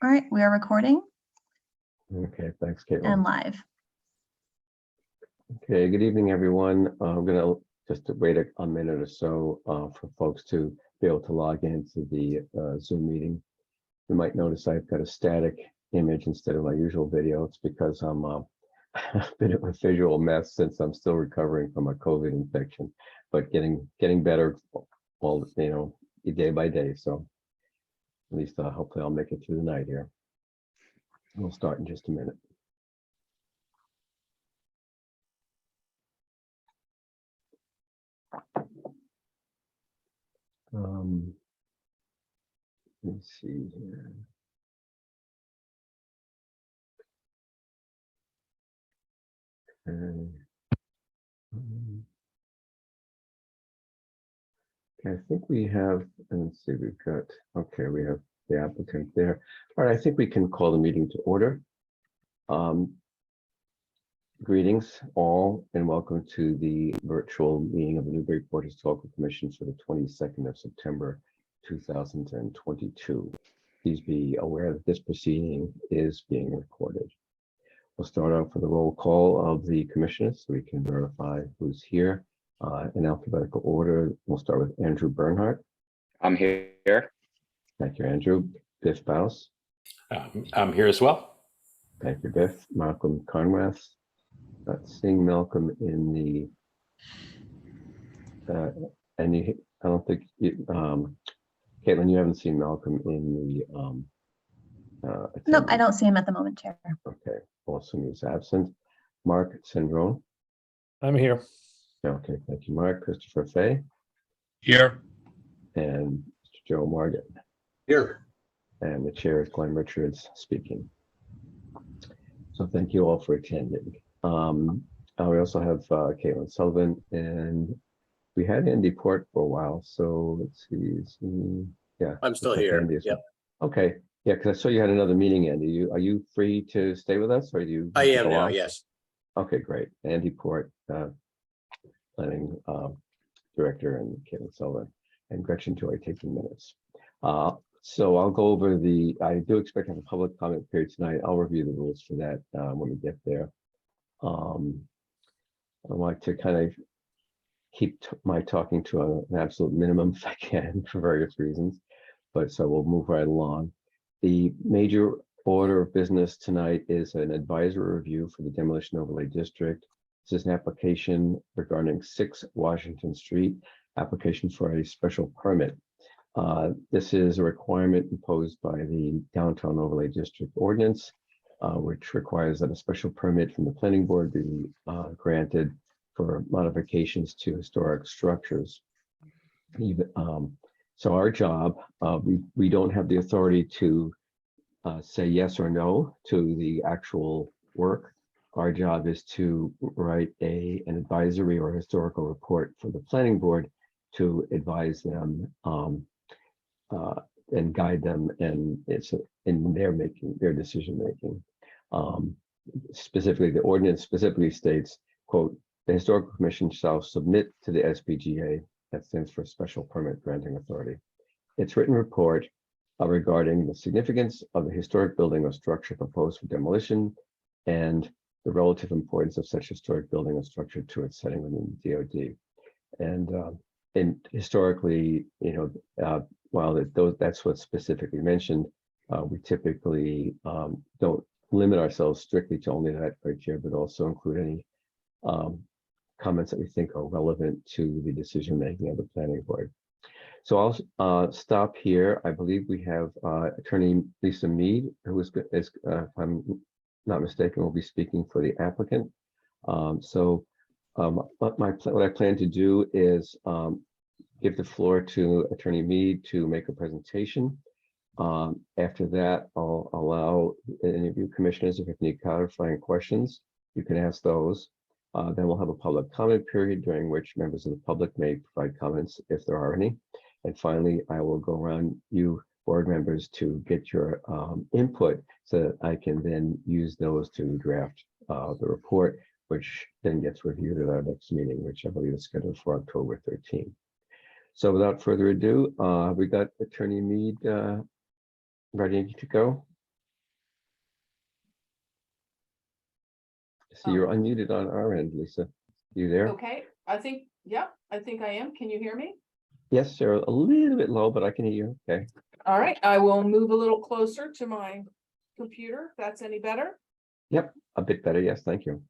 All right, we are recording Okay, thanks, Caitlin. and live. Okay, good evening, everyone. I'm gonna just wait a minute or so for folks to be able to log into the Zoom meeting. You might notice I've got a static image instead of my usual video. It's because I'm a bit of a visual mess since I'm still recovering from a COVID infection, but getting better, all day by day. So at least hopefully I'll make it through the night here. We'll start in just a minute. Let's see here. Okay, I think we have, let's see, we've got, okay, we have the applicant there. All right, I think we can call the meeting to order. Greetings all and welcome to the virtual meeting of the Newburyport Historical Commission for the 22nd of September 2022. Please be aware that this proceeding is being recorded. We'll start off with a roll call of the commissioners so we can verify who's here. In alphabetical order, we'll start with Andrew Bernhardt. I'm here. Thank you, Andrew. Biff Baus. I'm here as well. Thank you, Biff. Malcolm Conrath. Not seeing Malcolm in the, I don't think, Caitlin, you haven't seen Malcolm in the, No, I don't see him at the moment, Chair. Okay, awesome, he's absent. Mark Sendrone. I'm here. Okay, thank you, Mark. Christopher Fay. Here. And Mr. Joe Morgan. Here. And the chair is Glenn Richards speaking. So thank you all for attending. We also have Caitlin Sullivan, and we had Andy Port for a while. So let's see. Yeah, I'm still here. Yep. Okay. Yeah, because I saw you had another meeting, Andy. Are you free to stay with us, or do you? I am now. Yes. Okay, great. Andy Port, planning director, and Caitlin Sullivan, and Gretchen Joy taking minutes. So I'll go over I do expect to have a public comment period tonight. I'll review the rules for that when we get there. I like to kind of keep my talking to an absolute minimum if I can for various reasons, but so we'll move right along. The major order of business tonight is an advisory review for the Demolition Overlay District. This is an application regarding 6 Washington Street, application for a special permit. This is a requirement imposed by the Downtown Overlay District Ordinance, which requires that a special permit from the planning board be granted for modifications to historic structures. So our job, we don't have the authority to say yes or no to the actual work. Our job is to write an advisory or historical report for the planning board to advise them and guide them, and it's in their decision making. Specifically, the ordinance specifically states, quote, the Historical Commission shall submit to the SPGA, that stands for Special Permit Granting Authority, its written report regarding the significance of the historic building or structure proposed for demolition and the relative importance of such historic building or structure to its setting within the DOD. And historically, while that's what's specifically mentioned, we typically don't limit ourselves strictly to only that criteria, but also include any comments that we think are relevant to the decision making of the planning board. So I'll stop here. I believe we have Attorney Lisa Mead, who is, if I'm not mistaken, will be speaking for the applicant. What I plan to do is give the floor to Attorney Mead to make a presentation. After that, I'll allow any of you commissioners, if you have any clarifying questions, you can ask those. Then we'll have a public comment period during which members of the public may provide comments if there are any. And finally, I will go around you board members to get your input so that I can then use those to draft the report, which then gets reviewed at our next meeting, which I believe is scheduled for October 13th. So without further ado, we got Attorney Mead ready to go. So you're unmuted on our end, Lisa. You there? Okay, I think I am. Can you hear me? Yes, sir. A little bit low, but I can hear you. Okay. All right, I will move a little closer to my computer, if that's any better. Yep, a bit better. Yes, thank you.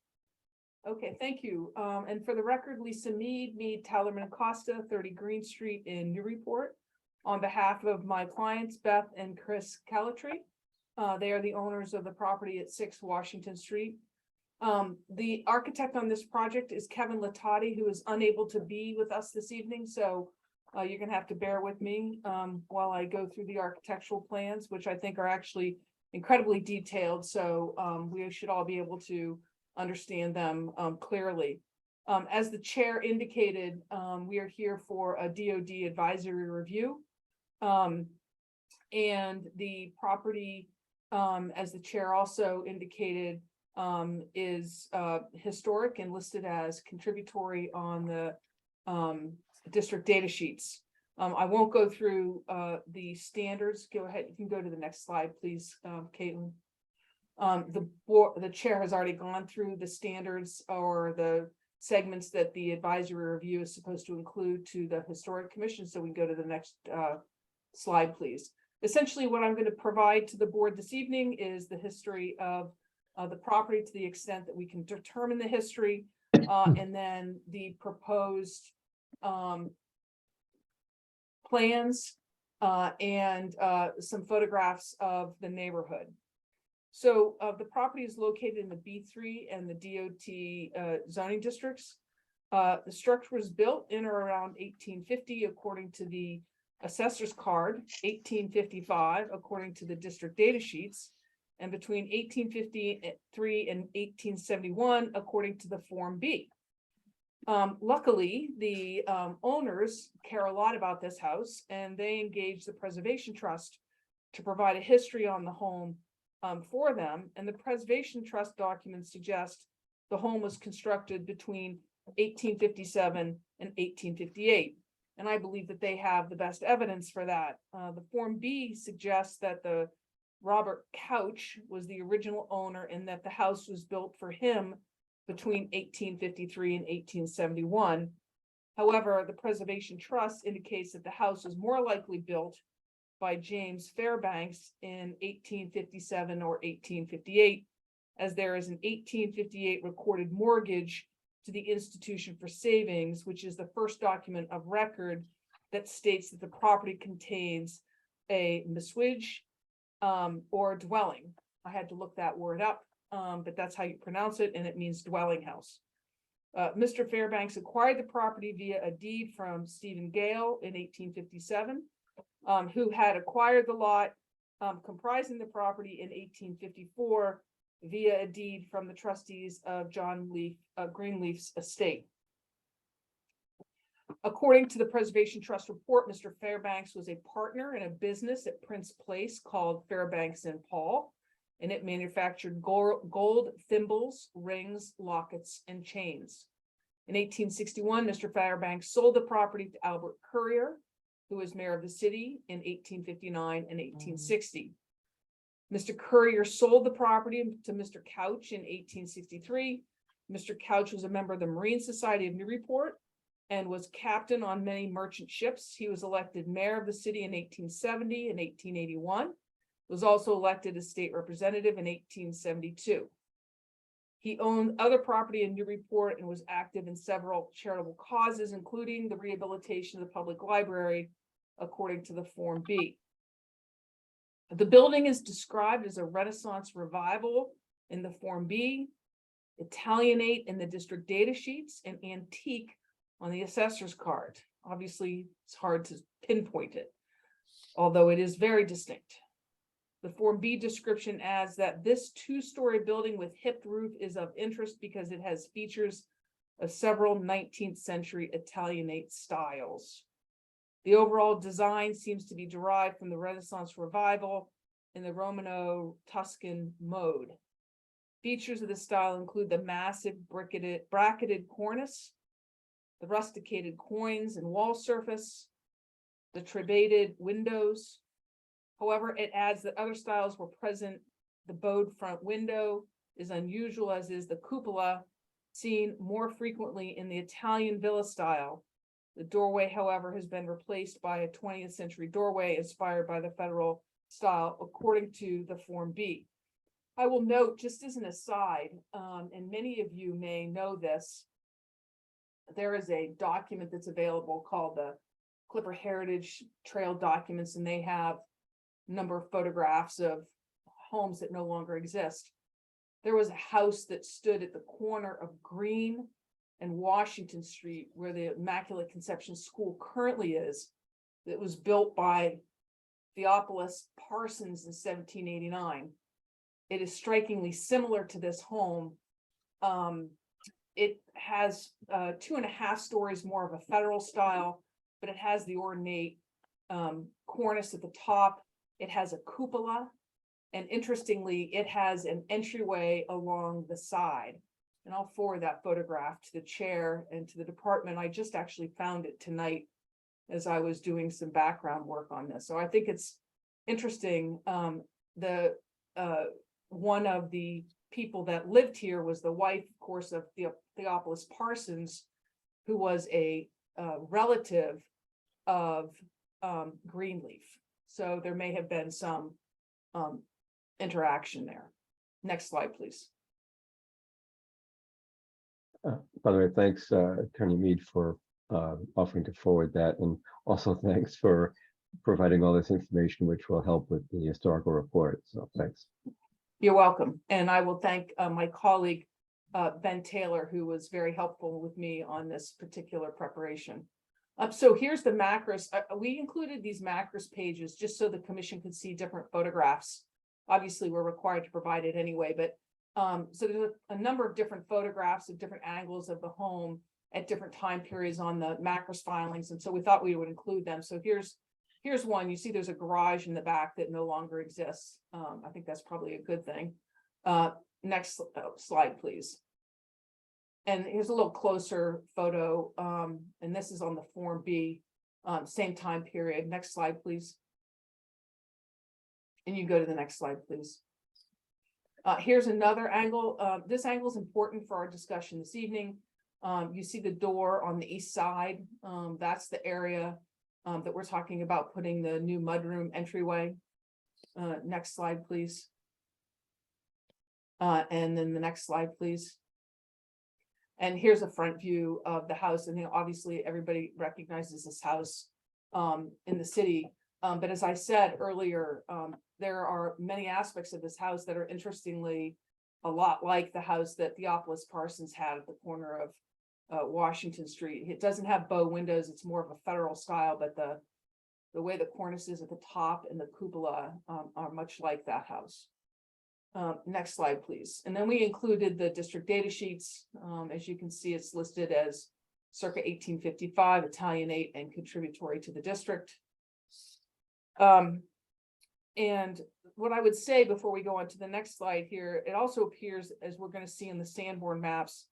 Okay, thank you. And for the record, Lisa Mead, Tellerman Costa, 30 Green Street in Newburyport, on behalf of my clients, Beth and Chris Calatry. They are the owners of the property at 6 Washington Street. The architect on this project is Kevin Latati, who is unable to be with us this evening. So you're gonna have to bear with me while I go through the architectural plans, which I think are actually incredibly detailed. So we should all be able to understand them clearly. As the chair indicated, we are here for a DoD advisory review. And the property, as the chair also indicated, is historic and listed as contributory on the district data sheets. I won't go through the standards. Go ahead, you can go to the next slide, please, Caitlin. The chair has already gone through the standards or the segments that the advisory review is supposed to include to the Historic Commission. So we can go to the next slide, please. Essentially, what I'm going to provide to the board this evening is the history of the property to the extent that we can determine the history, and then the proposed plans and some photographs of the neighborhood. So the property is located in the B3 and the DOT zoning districts. The structure was built in or around 1850, according to the assessor's card, 1855, according to the district data sheets, and between 1853 and 1871, according to the Form B. Luckily, the owners care a lot about this house, and they engaged the Preservation Trust to provide a history on the home for them. And the Preservation Trust documents suggest the home was constructed between 1857 and 1858. And I believe that they have the best evidence for that. The Form B suggests that the Robert Couch was the original owner and that the house was built for him between 1853 and 1871. However, the Preservation Trust indicates that the house was more likely built by James Fairbanks in 1857 or 1858, as there is an 1858 recorded mortgage to the Institution for Savings, which is the first document of record that states that the property contains a messuage or dwelling. I had to look that word up, but that's how you pronounce it, and it means dwelling house. Mr. Fairbanks acquired the property via a deed from Stephen Gale in 1857, who had acquired the lot comprising the property in 1854 via a deed from the trustees of John Greenleaf's estate. According to the Preservation Trust report, Mr. Fairbanks was a partner in a business at Prince Place called Fairbanks and Paul, and it manufactured gold thimbles, rings, lockets, and chains. In 1861, Mr. Fairbanks sold the property to Albert Currier, who was mayor of the city in 1859 and 1860. Mr. Currier sold the property to Mr. Couch in 1863. Mr. Couch was a member of the Marine Society of Newburyport and was captain on many merchant ships. He was elected mayor of the city in 1870 and 1881. Was also elected as state representative in 1872. He owned other property in Newburyport and was active in several charitable causes, including the rehabilitation of the public library, according to the Form B. The building is described as a Renaissance revival in the Form B, Italianate in the district data sheets, and antique on the assessor's card. Obviously, it's hard to pinpoint it, although it is very distinct. The Form B description adds that this two-story building with hipped roof is of interest because it has features of several 19th century Italianate styles. The overall design seems to be derived from the Renaissance revival in the Romano-Tuscan mode. Features of the style include the massive bracketed cornice, the rusticated coins and wall surface, the trebated windows. However, it adds that other styles were present: the bowed front window, is unusual, as is the cupola, seen more frequently in the Italian villa style. The doorway, however, has been replaced by a 20th century doorway inspired by the federal style, according to the Form B. I will note, just as an aside, and many of you may know this, there is a document that's available called the Clipper Heritage Trail documents, and they have a number of photographs of homes that no longer exist. There was a house that stood at the corner of Green and Washington Street, where the Immaculate Conception School currently is, that was built by Theophilus Parsons in 1789. It is strikingly similar to this home. It has 2.5 stories more of a federal style, but it has the ornate cornice at the top. It has a cupola, and interestingly, it has an entryway along the side. And I'll forward that photograph to the chair and to the department. I just actually found it tonight as I was doing some background work on this. So I think it's interesting. One of the people that lived here was the wife, of course, of Theophilus Parsons, who was a relative of Greenleaf. So there may have been some interaction there. Next slide, please. By the way, thanks, Attorney Mead, for offering to forward that, and also thanks for providing all this information, which will help with the historical report. So thanks. You're welcome. And I will thank my colleague, Ben Taylor, who was very helpful with me on this particular preparation. So here's the macros. We included these macros pages just so the commission could see different photographs. Obviously, we're required to provide it anyway, but so there's a number of different photographs of different angles of the home at different time periods on the macros filings. And so we thought we would include them. So here's one. You see there's a garage in the back that no longer exists. I think that's probably a good thing. Next slide, please. And here's a little closer photo. And this is on the Form B, same time period. Next slide, please. And you go to the next slide, please. Here's another angle. This angle is important for our discussion this evening. You see the door on the east side. That's the area that we're talking about putting the new mudroom entryway. Next slide, please. And then the next slide, please. And here's a front view of the house. And obviously everybody recognizes this house in the city. But as I said earlier, there are many aspects of this house that are interestingly a lot like the house that Theophilus Parsons had at the corner of Washington Street. It doesn't have bow windows. It's more of a federal style, but the way the cornice is at the top and the cupola are much like that house. Next slide, please. And then we included the district data sheets. As you can see, it's listed as circa 1855, Italianate, and contributory to the district. And what I would say before we go on to the next slide here, it also appears, as we're going to see in the Sanborn maps,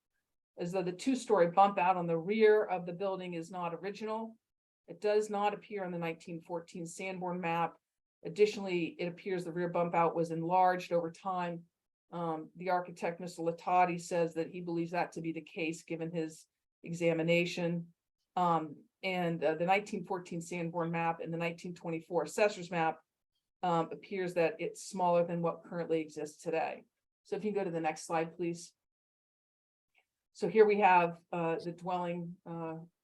as though the two-story bump out on the rear of the building is not original. It does not appear on the 1914 Sanborn map. Additionally, it appears the rear bump out was enlarged over time. The architect, Mr. Latati, says that he believes that to be the case given his examination. And the 1914 Sanborn map and the 1924 assessor's map appears that it's smaller than what currently exists today. So if you go to the next slide, please. So here we have the dwelling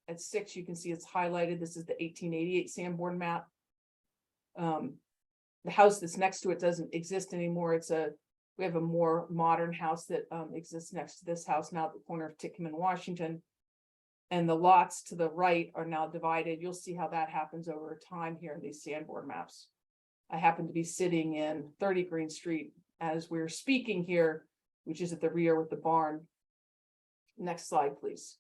at 6. You can see it's highlighted. This is the 1888 Sanborn map. The house that's next to it doesn't exist anymore. We have a more modern house that exists next to this house now at the corner of Tickman, Washington. And the lots to the right are now divided. You'll see how that happens over time here in these Sanborn maps. I happen to be sitting in 30 Green Street as we're speaking here, which is at the rear with the barn. Next slide, please.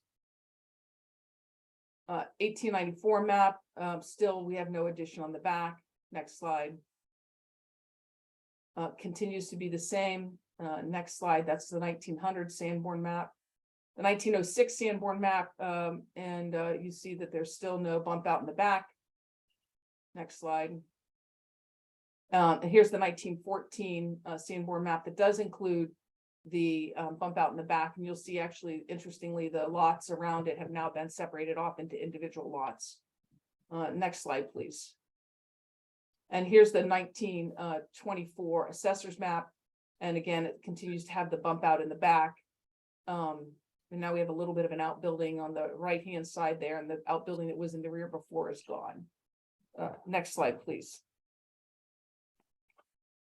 1894 map. Still, we have no addition on the back. Next slide. Continues to be the same. Next slide. That's the 1900 Sanborn map. The 1906 Sanborn map, and you see that there's still no bump out in the back. Next slide. And here's the 1914 Sanborn map that does include the bump out in the back, and you'll see actually, interestingly, the lots around it have now been separated off into individual lots. Next slide, please. And here's the 1924 assessor's map. And again, it continues to have the bump out in the back. And now we have a little bit of an outbuilding on the right-hand side there, and the outbuilding that was in the rear before is gone. Next slide, please.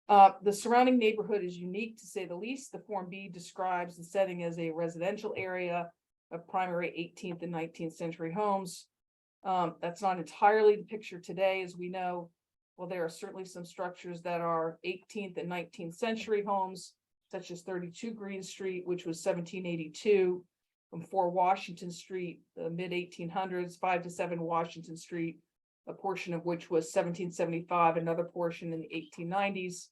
The surrounding neighborhood is unique, to say the least. The Form B describes the setting as a residential area of primary 18th and 19th century homes. That's not entirely the picture today, as we know. Well, there are certainly some structures that are 18th and 19th century homes, such as 32 Green Street, which was 1782, from 4 Washington Street, the mid 1800s, 5 to 7 Washington Street, a portion of which was 1775, another portion in the 1890s.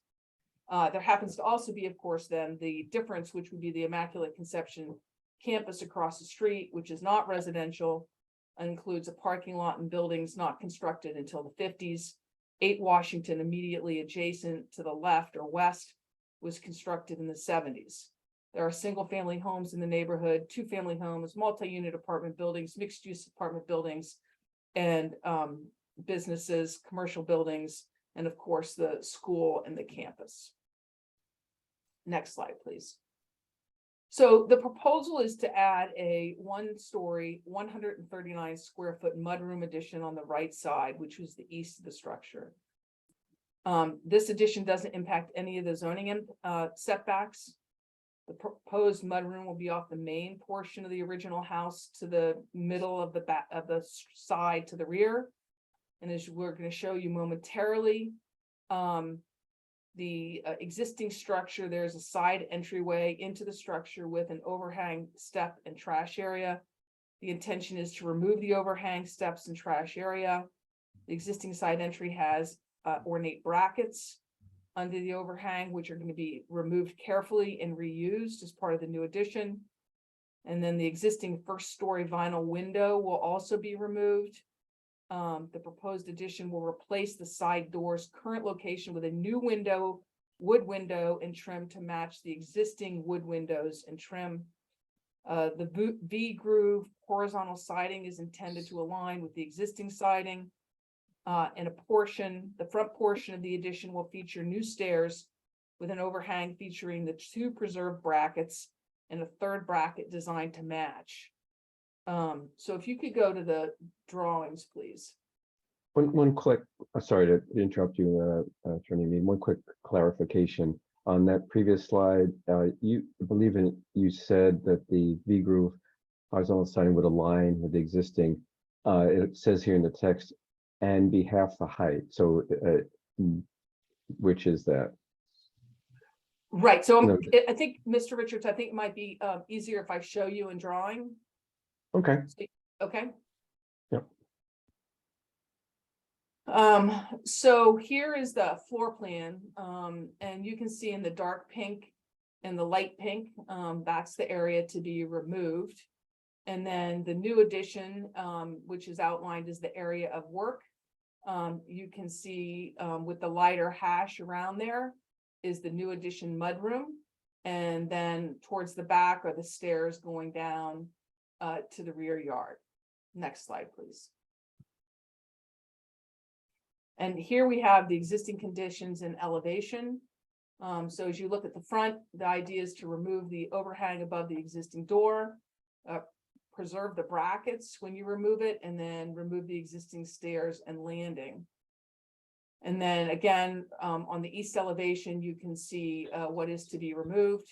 There happens to also be, of course, then the difference, which would be the Immaculate Conception campus across the street, which is not residential, and includes a parking lot and buildings not constructed until the 50s. 8 Washington, immediately adjacent to the left or west, was constructed in the 70s. There are single-family homes in the neighborhood, 2-family homes, multi-unit apartment buildings, mixed-use apartment buildings, and businesses, commercial buildings, and of course, the school and the campus. Next slide, please. So the proposal is to add a 1-story, 139 square foot mudroom addition on the right side, which was the east of the structure. This addition doesn't impact any of the zoning setbacks. The proposed mudroom will be off the main portion of the original house to the middle of the back of the side to the rear. And as we're going to show you momentarily, the existing structure, there's a side entryway into the structure with an overhang step and trash area. The intention is to remove the overhang steps and trash area. The existing side entry has ornate brackets under the overhang, which are going to be removed carefully and reused as part of the new addition. And then the existing 1st-story vinyl window will also be removed. The proposed addition will replace the side door's current location with a new window, wood window, and trim to match the existing wood windows and trim. The V-groove horizontal siding is intended to align with the existing siding. And the front portion of the addition will feature new stairs with an overhang featuring the 2 preserved brackets and a 3rd bracket designed to match. So if you could go to the drawings, please. One quick, sorry to interrupt you, Attorney Mead. One quick clarification on that previous slide. You said that the V-groove horizontal siding would align with the existing. It says here in the text, and be half the height. So, which is that? Right. So No. I think, Mr. Richards, I think it might be easier if I show you in drawing. Okay. Okay. Yep. So here is the floor plan, and you can see in the dark pink and the light pink, that's the area to be removed. And then the new addition, which is outlined as the area of work. You can see with the lighter hash around there is the new addition mudroom. And then towards the back are the stairs going down to the rear yard. Next slide, please. And here we have the existing conditions and elevation. So as you look at the front, the idea is to remove the overhang above the existing door, preserve the brackets when you remove it, and then remove the existing stairs and landing. And then again, on the east elevation, you can see what is to be removed.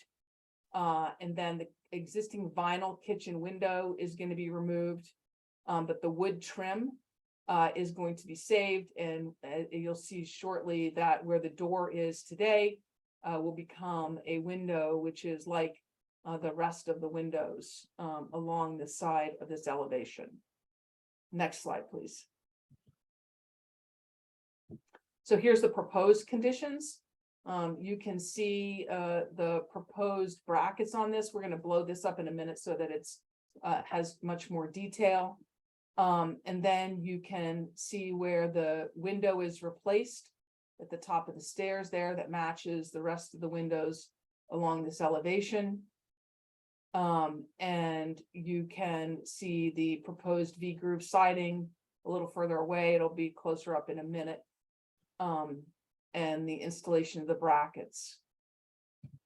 And then the existing vinyl kitchen window is going to be removed, but the wood trim is going to be saved. And you'll see shortly that where the door is today will become a window, which is like the rest of the windows along the side of this elevation. Next slide, please. So here's the proposed conditions. You can see the proposed brackets on this. We're going to blow this up in a minute so that it's has much more detail. And then you can see where the window is replaced at the top of the stairs there that matches the rest of the windows along this elevation. And you can see the proposed V-groove siding a little further away. It'll be closer up in a minute. And the installation of the brackets.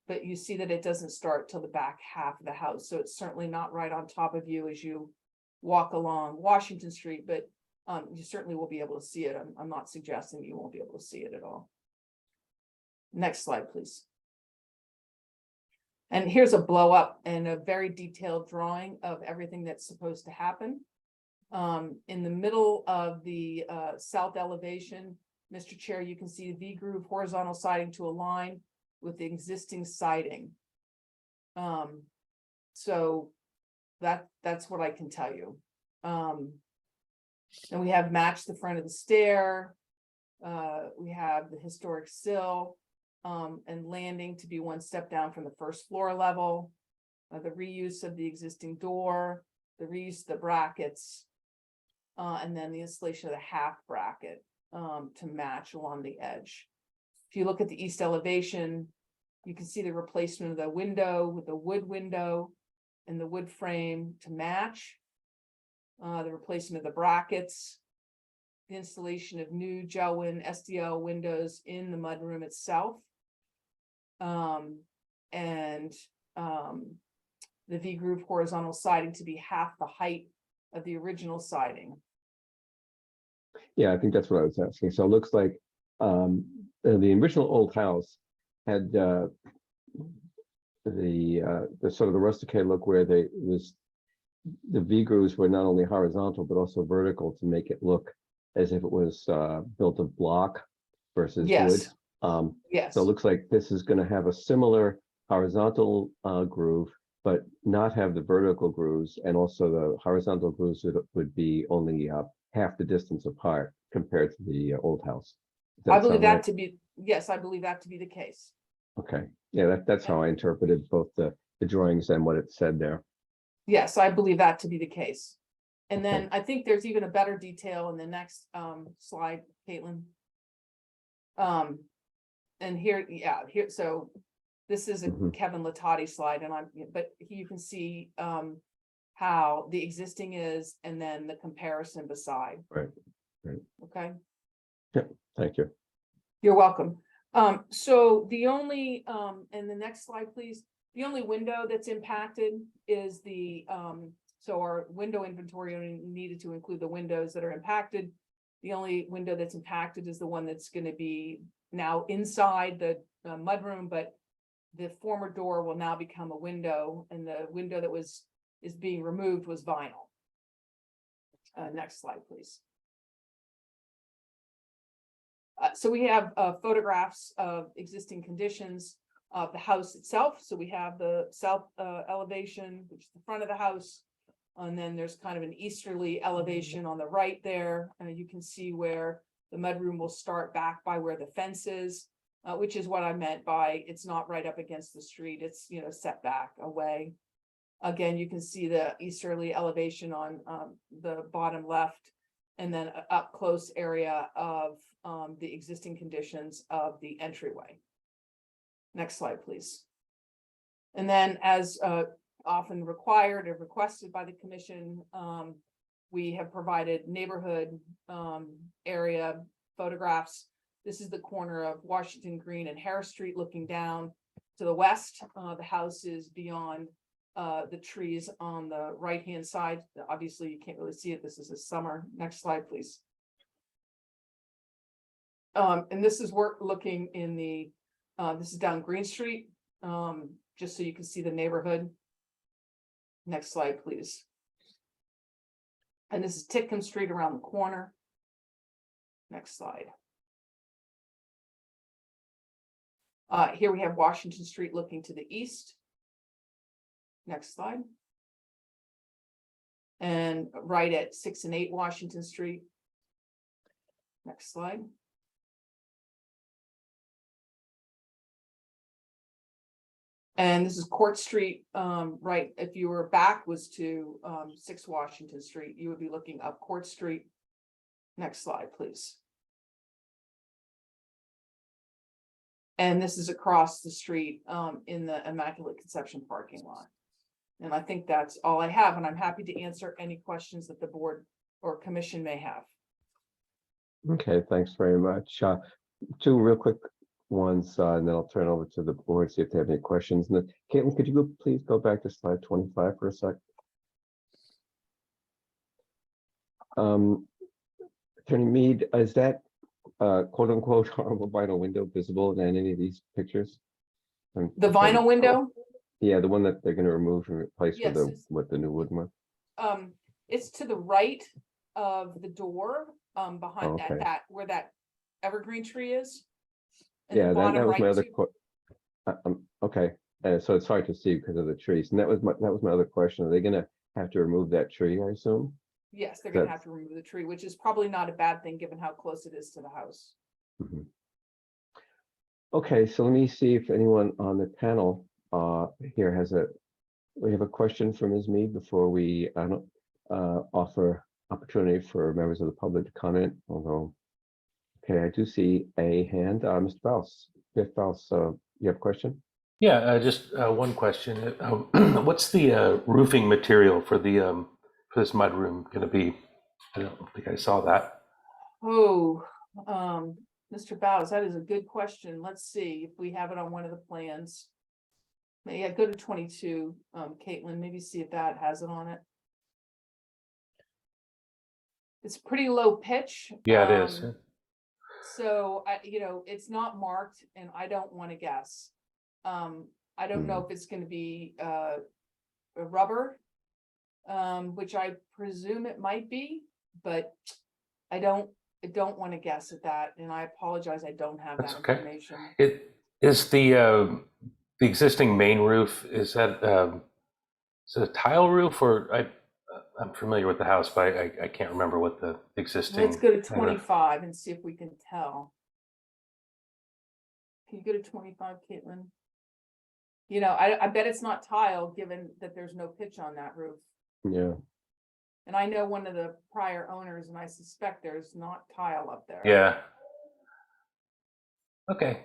But you see that it doesn't start till the back half of the house. So it's certainly not right on top of you as you walk along Washington Street, but you certainly will be able to see it. I'm not suggesting you won't be able to see it at all. Next slide, please. And here's a blow up and a very detailed drawing of everything that's supposed to happen. In the middle of the south elevation, Mr. Chair, you can see the V-groove horizontal siding to align with the existing siding. So that's what I can tell you. And we have matched the front of the stair. We have the historic sill and landing to be one step down from the first floor level. The reuse of the existing door, the reuse of the brackets, and then the installation of the half bracket to match along the edge. If you look at the east elevation, you can see the replacement of the window with the wood window and the wood frame to match. The replacement of the brackets, the installation of new Jelwyn SDL windows in the mudroom itself. And the V-groove horizontal siding to be half the height of the original siding. Yeah, I think that's what I was asking. So it looks like the original old house had the sort of the rusticate look where the V-grooves were not only horizontal but also vertical to make it look as if it was built of block versus Yes. wood. Yes. So it looks like this is going to have a similar horizontal groove, but not have the vertical grooves, and also the horizontal grooves would be only half the distance apart compared to the old house. I believe that to be, yes, I believe that to be the case. Okay, yeah, that's how I interpreted both the drawings and what it said there. Yes, I believe that to be the case. And Okay. then I think there's even a better detail in the next slide, Caitlin. And here, yeah, here, so this is a Mhm. Kevin Latati slide, and but you can see how the existing is and then the comparison beside. Right, right. Okay. Thank you. You're welcome. So the only, and the next slide, please. The only window that's impacted is the, so our window inventory only needed to include the windows that are impacted. The only window that's impacted is the one that's going to be now inside the mudroom, but the former door will now become a window, and the window that is being removed was vinyl. Next slide, please. So we have photographs of existing conditions of the house itself. So we have the south elevation, which is the front of the house. And then there's kind of an easterly elevation on the right there. And you can see where the mudroom will start back by where the fence is, which is what I meant by it's not right up against the street. It's, you know, set back away. Again, you can see the easterly elevation on the bottom left, and then an up close area of the existing conditions of the entryway. Next slide, please. And then, as often required or requested by the commission, we have provided neighborhood area photographs. This is the corner of Washington Green and Harris Street looking down to the west. The house is beyond the trees on the right-hand side. Obviously, you can't really see it. This is a summer. Next slide, please. And this is work looking in the, this is down Green Street, just so you can see the neighborhood. Next slide, please. And this is Titcomb Street around the corner. Next slide. Here we have Washington Street looking to the east. Next slide. And right at 6 and 8 Washington Street. Next slide. And this is Court Street, right, if you were back was to 6 Washington Street, you would be looking up Court Street. Next slide, please. And this is across the street in the Immaculate Conception parking lot. And I think that's all I have, and I'm happy to answer any questions that the board or commission may have. Okay, thanks very much. Two real quick ones, and then I'll turn over to the board, see if they have any questions. And then, Caitlin, could you please go back to slide 25 for a sec? Attorney Mead, is that quote unquote horrible vinyl window visible in any of these pictures? The vinyl window? Yeah, the one that they're going to remove and replace Yes, with the new wooden one. It's to the right of the door, behind Okay. that where that evergreen tree is. In Yeah, the bottom that was my right other too. okay. So it's hard to see because of the trees. And that was my other question. Are they going to have to remove that tree, I assume? Yes, they're gonna have to remove the tree, which is probably not a bad thing, given how close it is to the house. Mhm. Okay, so let me see if anyone on the panel here we have a question for Ms. Mead before we offer opportunity for members of the public to comment, although, okay, I do see a hand. Mr. Baus, Biff Baus, you have a question? Yeah, just one question. What's the roofing material for the for this mudroom going to be? I don't think I saw that. Oh, Mr. Bowes, that is a good question. Let's see if we have it on one of the plans. Yeah, go to 22, Caitlin, maybe see if that has it on it. It's pretty low pitch. Yeah, it is. So it's not marked, and I don't want to guess. I don't know if it's going to be a rubber, which I presume it might be, but I don't want to guess at that, and I apologize. I don't have That's that okay. information. It is the existing main roof. Is that is it a tile roof, or I'm familiar with the house, but I can't remember what the existing. Let's go to 25 and see if we can tell. Can you go to 25, Caitlin? I bet it's not tile, given that there's no pitch on that roof. Yeah. And I know one of the prior owners, and I suspect there's not tile up there. Yeah. Okay.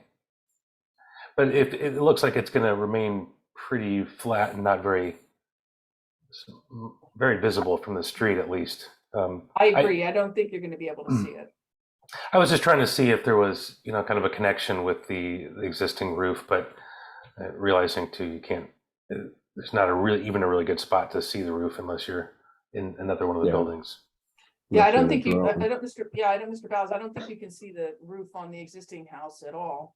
But it looks like it's going to remain pretty flat and not very visible from the street, at least. I agree. I don't think you're going to be able to see it. I was just trying to see if there was, kind of a connection with the existing roof, but realizing too, you can't. There's not even a really good spot to see the roof unless you're in another one of the buildings. Yeah, I don't think you. I don't, Mr. Bowes. I don't think you can see the roof on the existing house at all.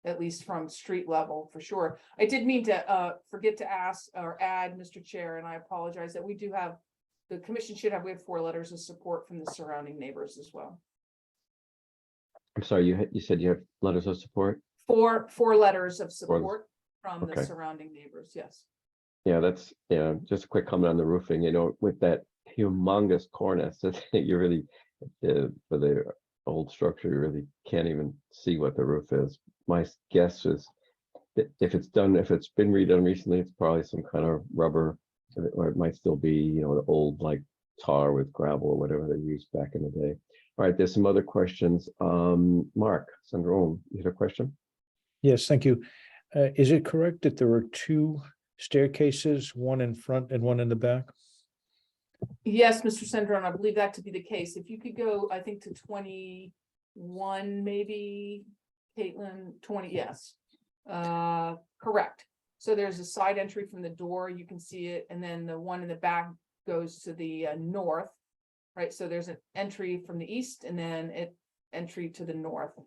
At least from street level, for sure. I did mean to forget to ask or add, Mr. Chair, and I apologize that we have 4 letters of support from the surrounding neighbors as well. I'm sorry, you said you have letters of support? 4 letters of support from the surrounding neighbors. Yes. Yeah, that's just a quick comment on the roofing, with that humongous cornice that you really for the old structure, you really can't even see what the roof is. My guess is that if it's been redone recently, it's probably some kind of rubber, or it might still be, the old like tar with gravel or whatever they used back in the day. All right, there's some other questions. Mark Sandrone, you had a question? Yes, thank you. Is it correct that there are 2 staircases, one in front and one in the back? Yes, Mr. Sendron, I believe that to be the case. If you could go, I think to 21, maybe, Caitlin, 20, yes. Correct. So there's a side entry from the door, you can see it, and then the one in the back goes to the north, right? So there's an entry from the east and then entry to the north.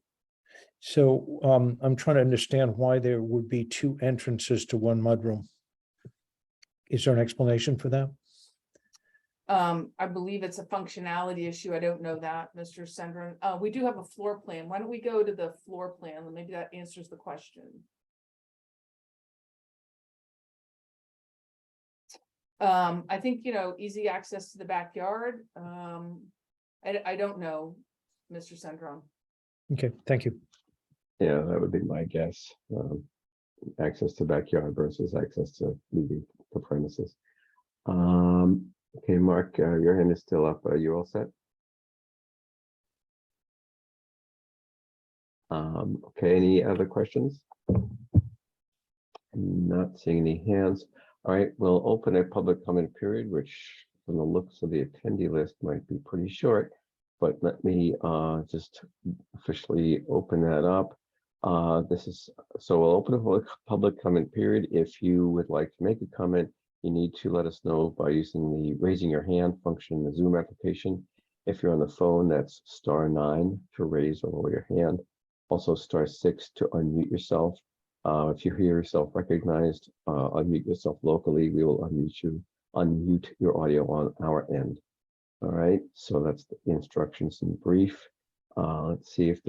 So I'm trying to understand why there would be 2 entrances to one mudroom. Is there an explanation for that? I believe it's a functionality issue. I don't know that, Mr. Sendron. We do have a floor plan. Why don't we go to the floor plan? Maybe that answers the question. I think, easy access to the backyard. I don't know, Mr. Sendron. Okay, thank you. Yeah, that would be my guess. Access to backyard versus access to leaving the premises. Okay, Mark, your hand is still up. Are you all set? Okay, any other questions? Not seeing any hands. All right, we'll open a public comment period, which from the looks of the attendee list might be pretty short, but let me just officially open that up. So we'll open a public comment period. If you would like to make a comment, you need to let us know by using the raising your hand function in the Zoom application. If you're on the phone, that's *9 to raise or lower your hand. Also *6 to unmute yourself. If you hear yourself recognized, unmute yourself locally. We will unmute your audio on our end. All right, so that's the instructions in brief. Let's see if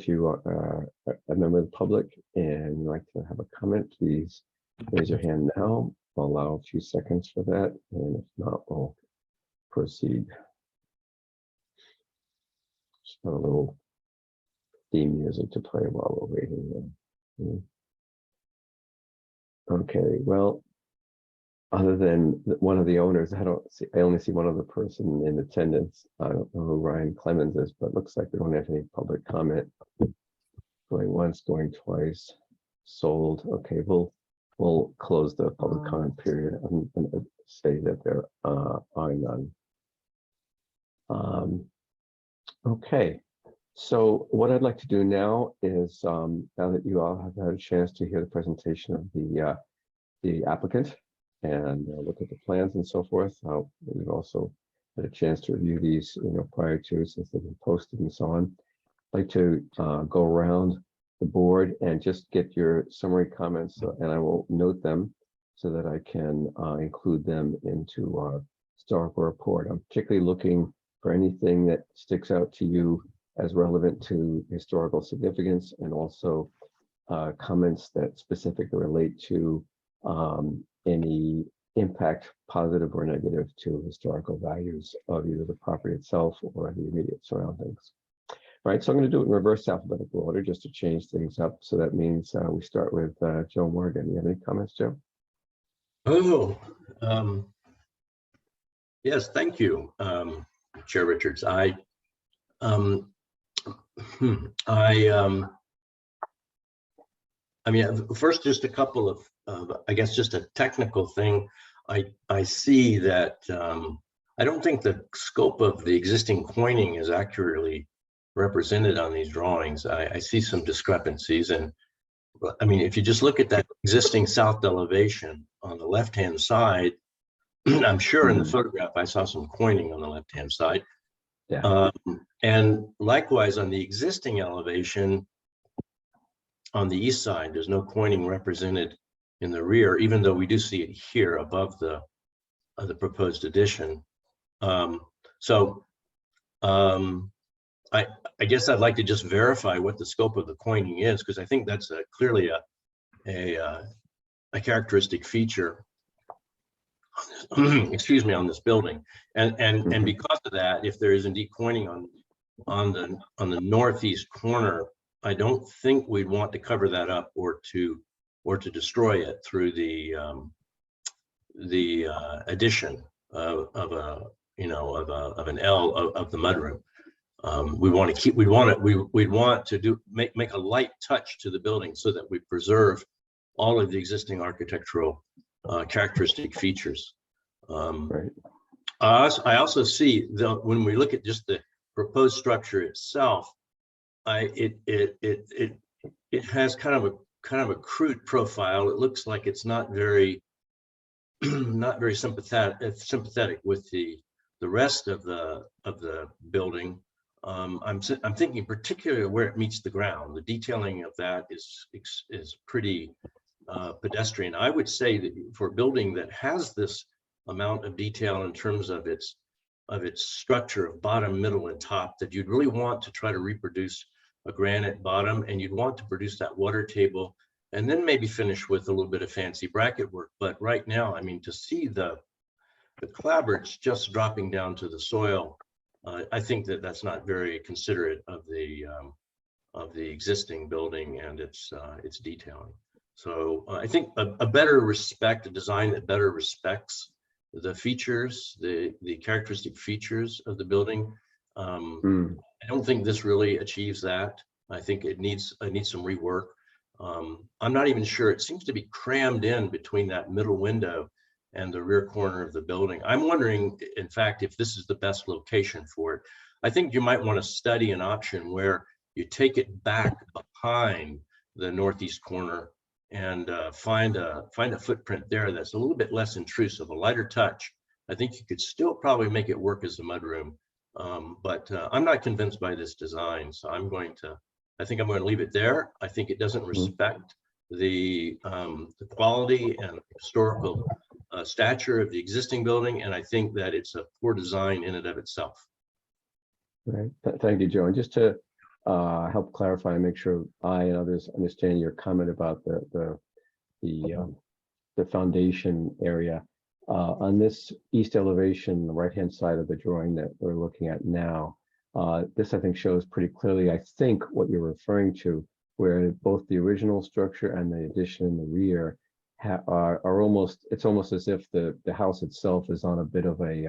you are a member of the public and you'd like to have a comment, please raise your hand now. I'll allow a few seconds for that, and if not, we'll proceed. Just a little theme music to play while we're waiting. Okay, well, other than one of the owners, I only see one other person in attendance. I don't know who Ryan Clemens is, but it looks like we don't have any public comment. Going once, going twice, sold. Okay, we'll close the public comment period. I'm going to say that there are none. Okay, so what I'd like to do now is, now that you all have had a chance to hear the presentation of the applicant and look at the plans and so forth, you've also had a chance to review these, prior to, since they've been posted and so on. I'd like to go around the board and just get your summary comments, and I will note them so that I can include them into our historical report. I'm particularly looking for anything that sticks out to you as relevant to historical significance, and also comments that specifically relate to any impact, positive or negative, to historical values of either the property itself or the immediate surroundings. All right, so I'm going to do it in reverse alphabetical order just to change things up. So that means we start with Joe Morgan. You have any comments, Joe? Oh, yes, thank you, Chair Richards. I mean, first, just a couple of I guess, just a technical thing. I see that I don't think the scope of the existing coining is accurately represented on these drawings. I see some discrepancies, and I mean, if you just look at that existing south elevation on the left-hand side, I'm sure in the photograph I saw some coining on the left-hand side. Yeah. And likewise on the existing elevation on the east side, there's no coining represented in the rear, even though we do see it here above the proposed addition. I guess I'd like to just verify what the scope of the coining is, because I think that's clearly a characteristic feature excuse me, on this building, and because of that, if there is indeed coining on the northeast corner, I don't think we'd want to cover that up or to destroy it through the addition of an L of the mudroom. We'd want to make a light touch to the building so that we preserve all of the existing architectural characteristic features. Right. I also see when we look at just the proposed structure itself, it has kind of a crude profile. It looks like it's not very sympathetic with the rest of the building. I'm thinking particularly where it meets the ground. The detailing of that is pretty pedestrian. I would say that for a building that has this amount of detail in terms of its structure of bottom, middle, and top, that you'd really want to try to reproduce a granite bottom, and you'd want to produce that water table, and then maybe finish with a little bit of fancy bracket work. But right now, I mean, to see the clapboards just dropping down to the soil, I think that that's not very considerate of the existing building and its detailing. So I think a design that better respects the features, the characteristic features of the building. I don't think this really achieves that. I think it needs some rework. I'm not even sure. It seems to be crammed in between that middle window and the rear corner of the building. I'm wondering, in fact, if this is the best location for it. I think you might want to study an option where you take it back behind the northeast corner and find a footprint there that's a little bit less intrusive, a lighter touch. I think you could still probably make it work as a mudroom, but I'm not convinced by this design, so I think I'm going to leave it there. I think it doesn't respect the quality and historical stature of the existing building, and I think that it's a poor design in and of itself. Right. Thank you, Joe. And just to help clarify and make sure I and others understand your comment about the foundation area on this east elevation, the right-hand side of the drawing that we're looking at now. This, I think, shows pretty clearly, I think, what you're referring to, where both the original structure and the addition in the rear are almost, it's almost as if the house itself is on a bit of a,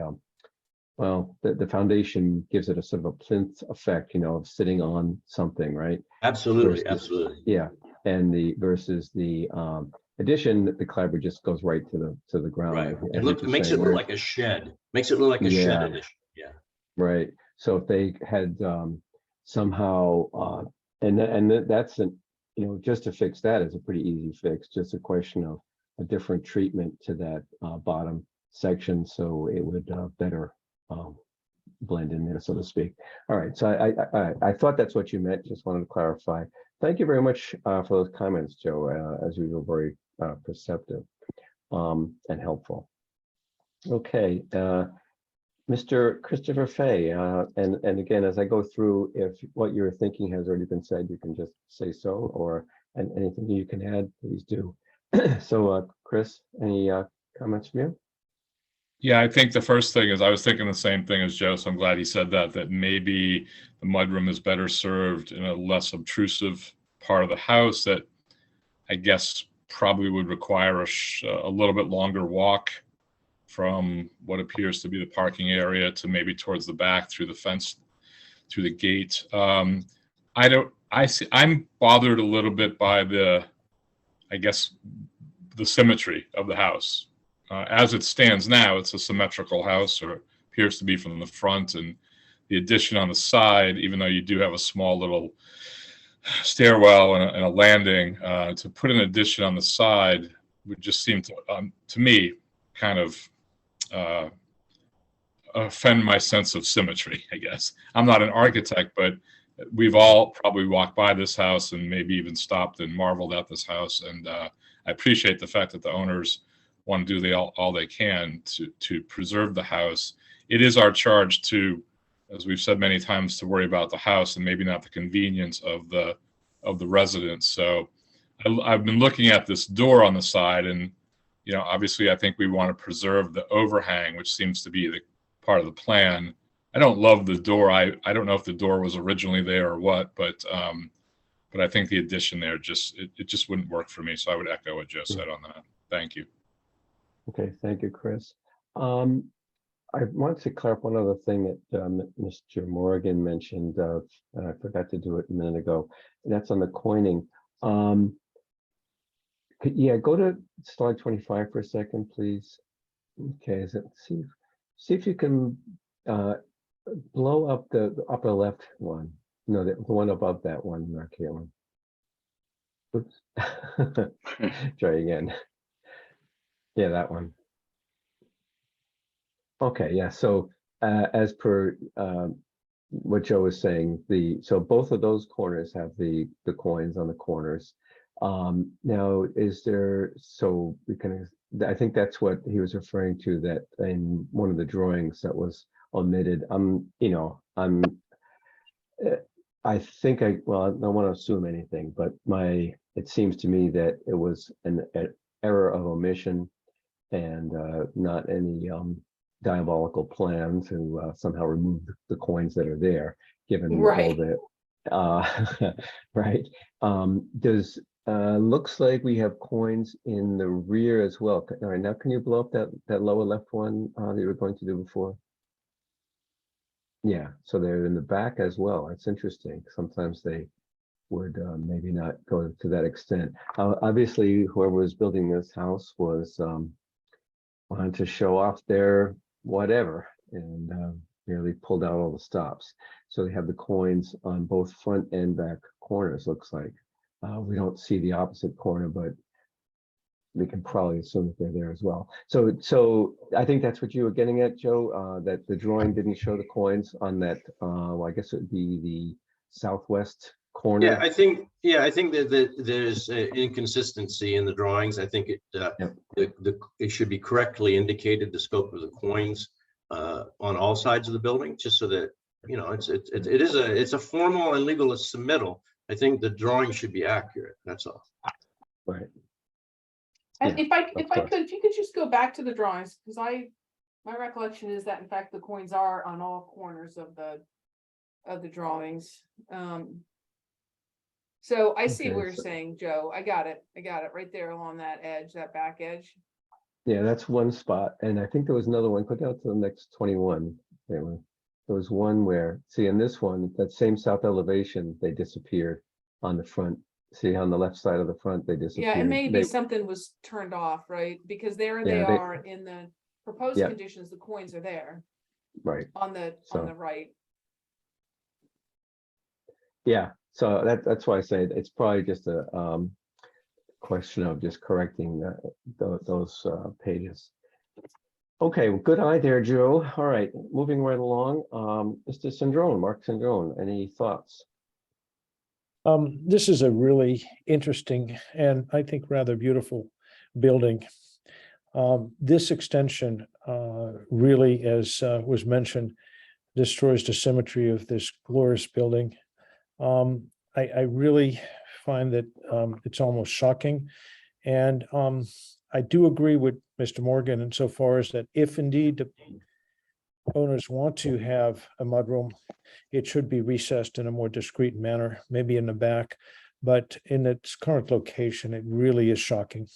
well, the foundation gives it a sort of a plinth effect, you know, of sitting on something, right? Absolutely, Versus, absolutely. Yeah, and versus the addition, the clapboard just goes right to the ground. Right. as It you're makes it saying, look where- like a shed. Makes it look like a shed Yeah. addition. Yeah. Right. So if they had somehow, that's an, you know, just to fix that is a pretty easy fix. Just a question of a different treatment to that bottom section, so it would better blend in there, so to speak. All right. So I thought that's what you meant. Just wanted to clarify. Thank you very much for those comments, Joe. As usual, very perceptive and helpful. Okay. Mr. Christopher Fay, and again, as I go through, if what you're thinking has already been said, you can just say so, or and anything you can add, please do. So, Chris, any comments from you? Yeah, I think the first thing is I was thinking the same thing as Joe, so I'm glad he said that maybe the mudroom is better served in a less obtrusive part of the house that I guess probably would require a little bit longer walk from what appears to be the parking area to maybe towards the back through the fence, through the gate. I'm bothered a little bit by the symmetry of the house. As it stands now, it's a symmetrical house, or appears to be from the front, and the addition on the side, even though you do have a small little stairwell and a landing, to put an addition on the side would just seem to me kind of offend my sense of symmetry, I guess. I'm not an architect, but we've all probably walked by this house and maybe even stopped and marveled at this house. And I appreciate the fact that the owners want to do all they can to preserve the house. It is our charge to, as we've said many times, to worry about the house and maybe not the convenience of the residents. So I've been looking at this door on the side, and you know, obviously, I think we want to preserve the overhang, which seems to be the part of the plan. I don't love the door. I don't know if the door was originally there or what, but I think the addition there just wouldn't work for me. So I would echo what Joe said on that. Thank you. Okay, thank you, Chris. I want to clarify one other thing that Mr. Morgan mentioned, and I forgot to do it a minute ago, and that's on the coining. Yeah, go to slide 25 for a second, please. Okay, see if you can blow up the upper left one. No, the one above that one, Caitlin. Oops. Try again. Yeah, that one. Okay, yeah. So as per what Joe was saying, so both of those corners have the coins on the corners. Now, is there, so we can, I think that's what he was referring to, that in one of the drawings that was omitted. I think well, I don't want to assume anything, but it seems to me that it was an error of omission and not any diabolical plan to somehow remove the coins that are there, given all the right. Does looks like we have coins in the rear as well. All right, now can you blow up that lower left one that you were going to do before? Yeah, so they're in the back as well. That's interesting. Sometimes they maybe not go to that extent. Obviously, whoever was building this house was wanted to show off their whatever, and really pulled out all the stops. So they have the coins on both front and back corners, looks like. We don't see the opposite corner, but we can probably assume that they're there as well. So I think that's what you were getting at, Joe, that the drawing didn't show the coins on that, well, I guess it would be the southwest corner. Yeah, I think that there's an inconsistency in the drawings. I think it should be correctly indicated, the scope of the coins on all sides of the building, just so that, you know, it's a formal and legal submittal. I think the drawing should be accurate. That's all. Right. And Yeah, if you could just go back to the drawings, because my recollection is that in fact the coins are on all corners of the drawings. So I see Okay, what you're saying, Joe. I got it right there along that edge, that back edge. Yeah, that's one spot. And I think there was another one. Go down to the next 21. There was one where, see, in this one, that same south elevation, they disappeared on the front. See, on the left side of the front, they disappeared. Yeah, and maybe something was turned off, right? Because there they are in the proposed conditions, the coins are there Right. on the right. Yeah, so that's why I say it's probably just a question of just correcting those pages. Okay, well, good eye there, Joe. All right, moving right along. Mr. Sandrone, Mark Sandrone, any thoughts? This is a really interesting and I think rather beautiful building. This extension really, as was mentioned, destroys the symmetry of this glorious building. I really find that it's almost shocking. And I do agree with Mr. Morgan insofar as that if indeed the owners want to have a mudroom, it should be recessed in a more discreet manner, maybe in the back, but in its current location, it really is shocking.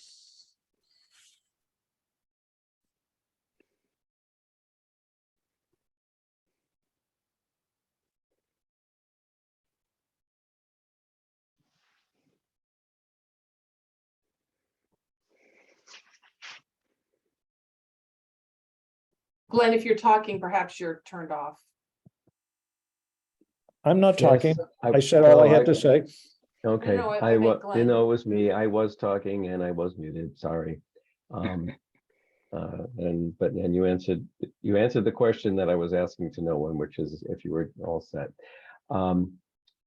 Glenn, if you're talking, perhaps you're turned off. I'm not Yes, talking. I said all I had to say. Okay, No, I I meant was, Glenn. it was me. I was talking and I was muted. Sorry. But you answered the question that I was asking to no one, which is if you were all set.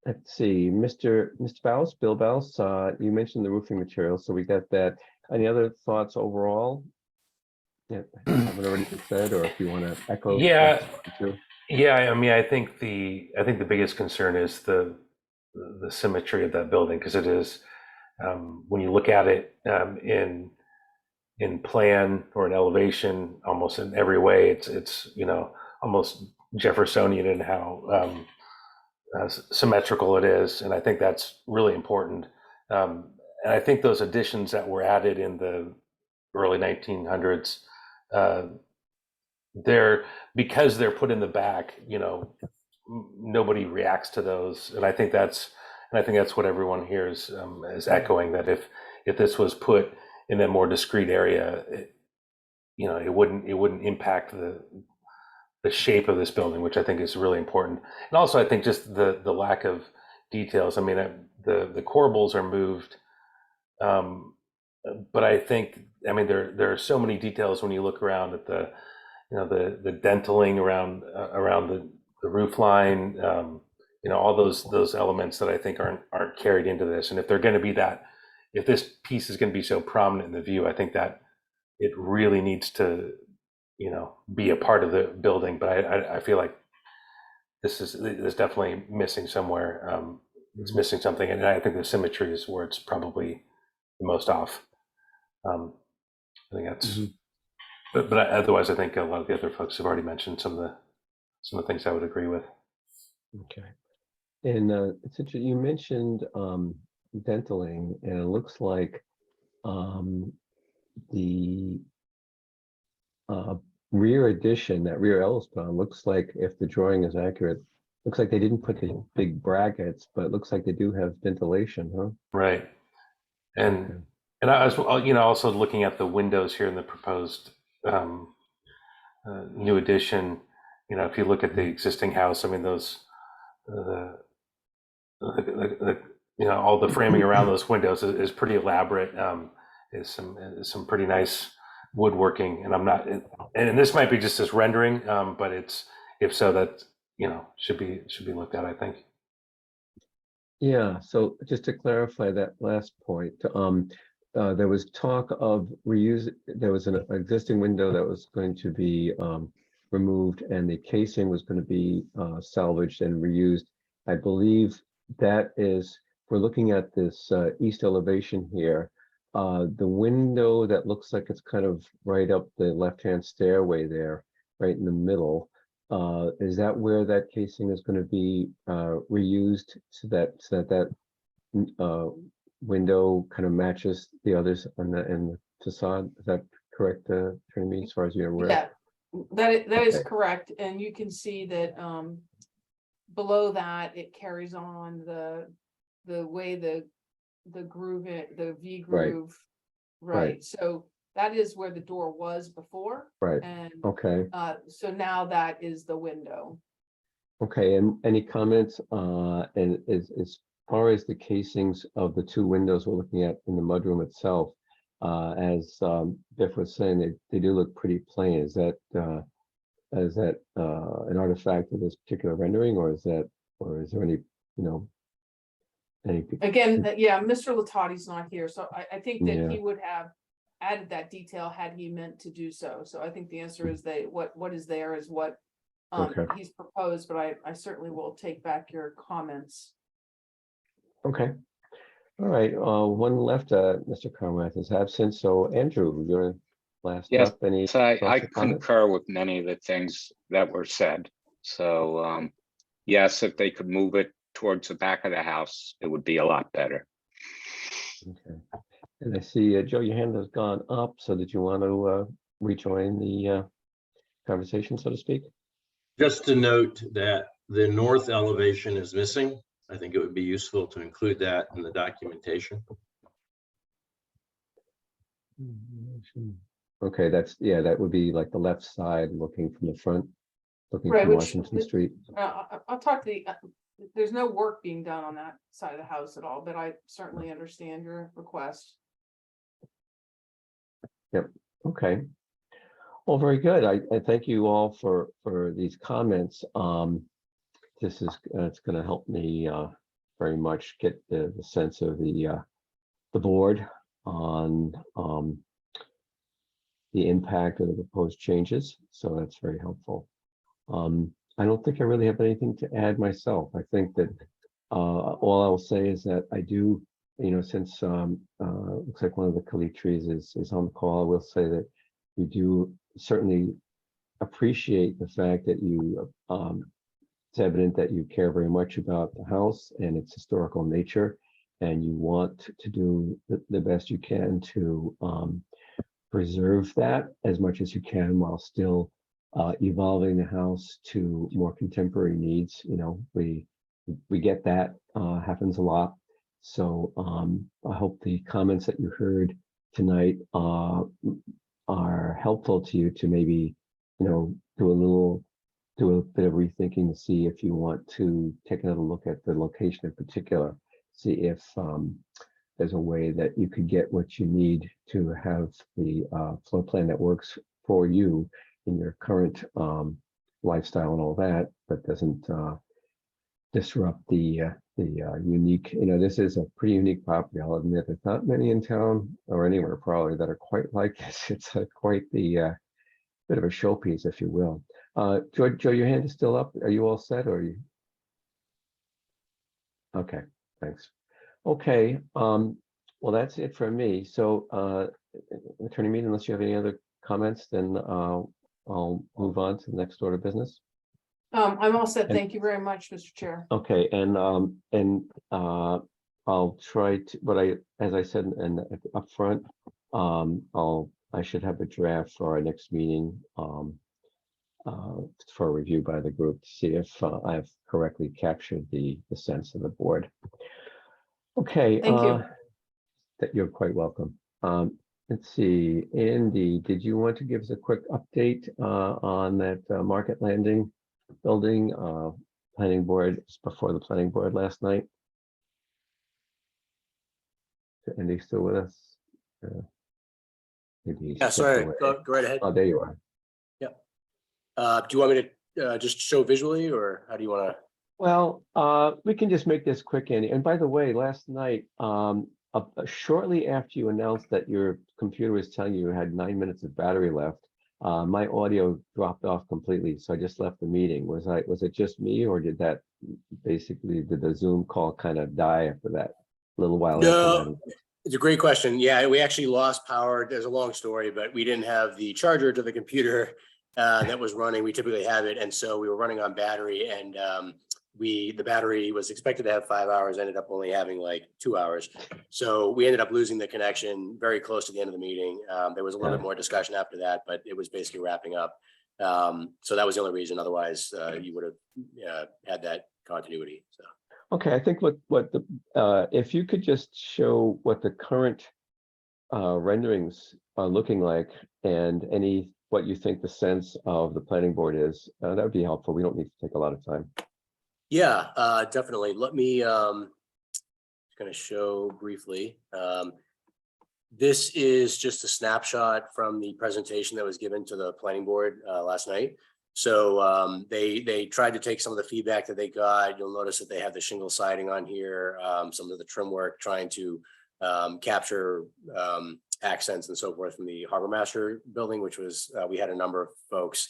Let's see, Mr. Baus, Bill Baus, you mentioned the roofing material, so we got that. Any other thoughts overall? Yeah, I haven't already said, or if you want to echo. Yeah. Too. Yeah, I mean, I think the biggest concern is the symmetry of that building, because it is, when you look at it in plan or in elevation, almost in every way, it's almost Jeffersonian in how symmetrical it is, and I think that's really important. And I think those additions that were added in the early 1900s, because they're put in the back, nobody reacts to those, and I think that's what everyone here is echoing, that if this was put in a more discreet area, it wouldn't impact the shape of this building, which I think is really important. And also I think just the lack of details. I mean, the corbels are moved, but I think, I mean, there are so many details when you look around at the dentling around the roof line, all those elements that I think aren't carried into this. And if they're going to be if this piece is going to be so prominent in the view, I think that it really needs to, be a part of the building. But I feel like this is definitely missing somewhere. It's missing something, and I think the symmetry is where it's probably the most off. I think that's. But otherwise, I think a lot of the other folks have already mentioned some of the things I would agree with. Okay, and it's interesting, you mentioned dentling, and it looks like the rear addition, that rear Ellis looks like, if the drawing is accurate, looks like they didn't put the big brackets, but it looks like they do have ventilation, huh? Right. And I was, also looking at the windows here in the proposed new addition. If you look at the existing house, I mean, those all the framing around those windows is pretty elaborate. Is some pretty nice woodworking, and I'm not, and this might be just this rendering, but if so, that should be looked at, I think. Yeah, so just to clarify that last point, there was talk of reuse, there was an existing window that was going to be removed and the casing was going to be salvaged and reused. I believe that is, we're looking at this east elevation here. The window that looks like it's kind of right up the left-hand stairway there, right in the middle. Is that where that casing is going to be reused so that window kind of matches the others in the facade? Is that correct, Attorney Mead, as far as you're aware? Yeah, that is Okay. correct. And you can see that below that, it carries on the way the groove, the V groove. Right. So that is where the door was before. Right. And Okay. so now that is the window. Okay. And any comments? And as far as the casings of the two windows we're looking at in the mudroom itself, as Biff was saying, they do look pretty plain. Is that an artifact of this particular rendering, or is there any, any? Again, yeah, Mr. Latati's not here, so I think that Yeah. he would have added that detail had he meant to do so. So I think the answer is what is there is what Okay. he's proposed, but I certainly will take back your comments. Okay. All right. One left. Mr. Carmath is absent. So Andrew, you're last Yes, up. Any So I thoughts or comments? concur with many of the things that were said. So, yes, if they could move it towards the back of the house, it would be a lot better. Okay. And I see, Joe, your hand has gone up. So did you want to rejoin the conversation, so to speak? Just to note that the north elevation is missing. I think it would be useful to include that in the documentation. Okay, that would be like the left side looking from the front, looking Right, from which- Washington Street. I'll talk to there's no work being done on that side of the house at all, but I certainly understand your request. Okay. Well, very good. I thank you all for these comments. This is it's going to help me very much get the sense of the board on the impact of the proposed changes. So that's very helpful. I don't think I really have anything to add myself. I think that all I will say is that I do, since looks like one of the Kalitris is on the call, I will say that we do certainly appreciate the fact that you, it's evident that you care very much about the house and its historical nature, and you want to do the best you can to preserve that as much as you can while still evolving the house to more contemporary needs. We get that happens a lot. So I hope the comments that you heard tonight are helpful to you to maybe, do a bit of rethinking to see if you want to take another look at the location in particular, see if there's a way that you could get what you need to have the floor plan that works for you in your current lifestyle and all that, but doesn't disrupt the unique, this is a pretty unique property. I'll admit there's not many in town or anywhere probably that are quite like this. It's quite the bit of a showpiece, if you will. Joe, your hand is still up. Are you all set, or are you? Okay, thanks. Okay, well, that's it for me. So, Attorney Mead, unless you have any other comments, then I'll move on to the next order of business. I'm all set. Thank you very much, Mr. Chair. Okay, and I'll try to, but as I said up front, I should have a draft for our next meeting for review by the group to see if I've correctly captured the sense of the board. Okay. Thank you. That you're quite welcome. Let's see, Andy, did you want to give us a quick update on that Market Landing building? Planning board, before the planning board last night? Is Andy still with us? Maybe he's Yeah, stepped sorry, away. go right ahead. Oh, there you are. Do you want me to just show visually, or how do you want to? Well, we can just make this quick, Andy. And by the way, last night, shortly after you announced that your computer was telling you had 9 minutes of battery left, my audio dropped off completely. So I just left the meeting. Was it just me, or did the Zoom call kind of die after that? A little while after No, that? it's a great question. Yeah, we actually lost power. There's a long story, but we didn't have the charger to the computer that was running. We typically have it, and so we were running on battery, and the battery was expected to have 5 hours, ended up only having like 2 hours. So we ended up losing the connection very close to the end of the meeting. There was a little bit more discussion after that, but it was basically wrapping up. So that was the only reason. Otherwise, you would have had that continuity. So. Okay, I think if you could just show what the current renderings are looking like, and what you think the sense of the planning board is, that would be helpful. We don't need to take a lot of time. Yeah, definitely. Let me just going to show briefly. This is just a snapshot from the presentation that was given to the planning board last night. So they tried to take some of the feedback that they got. You'll notice that they have the shingle siding on here, some of the trim work, trying to capture accents and so forth from the Harbor Master building, which was, we had a number of folks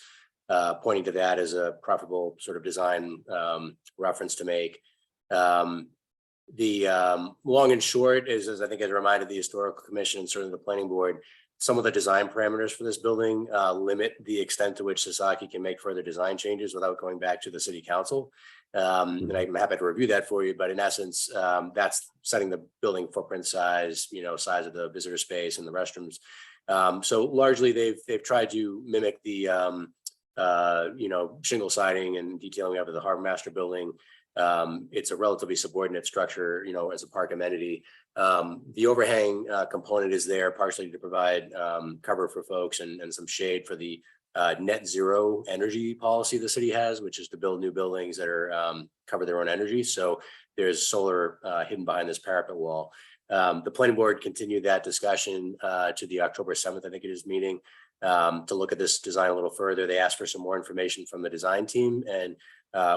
pointing to that as a preferable sort of design reference to make. The long and short is, as I think I reminded the Historical Commission and certainly the Planning Board, some of the design parameters for this building limit the extent to which Sasaki can make further design changes without going back to the City Council. And I'm happy to review that for you, but in essence, that's setting the building footprint size, size of the visitor space and the restrooms. So largely they've tried to mimic the shingle siding and detailing of the Harbor Master building. It's a relatively subordinate structure, as a park amenity. The overhang component is there partially to provide cover for folks and some shade for the net zero energy policy the city has, which is to build new buildings that are cover their own energy. So there's solar hidden behind this parapet wall. The planning board continued that discussion to the October 7th, I think it is, meeting to look at this design a little further. They asked for some more information from the design team, and